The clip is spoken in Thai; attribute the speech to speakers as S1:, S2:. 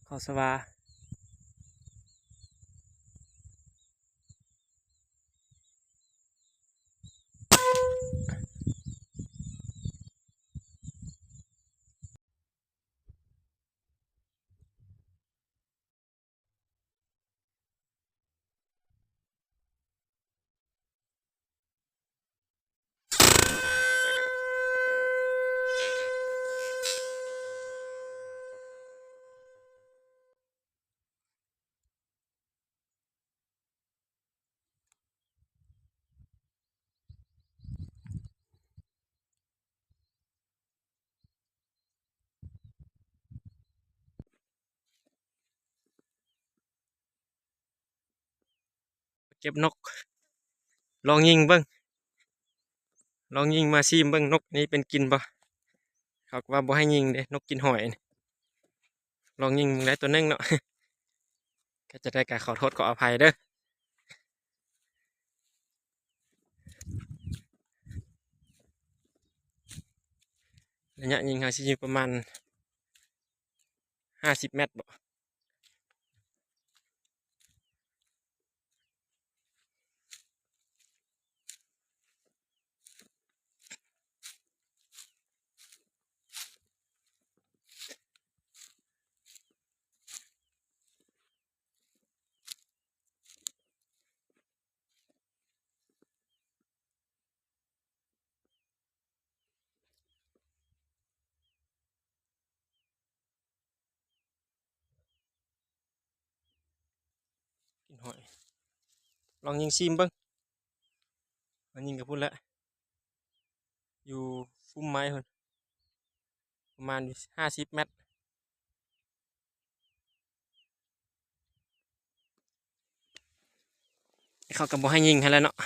S1: ขอสวาเก็บนกลองยิงเบิ้งลองยิงมาซีมเบิ้งนกนี่เป็นกินปะเขาก็ว่าบ่ให้ยิงเด้นกกินหอยนี่ลองยิงมึงได้ตัวหนึงเนาะ ก็จะได้การขอโทษขออภัยเด้อระยะยิงเขาสิยิงประมาณ50 เมตรบ่กินหอยลองยิงซีมเบิ้งลองยิงกับพุ่นละอยู่ฟุ้มไม้พุ่นประมาณ50 เมตรเขาก็บ่ให้ยิงให้แล้วเนาะ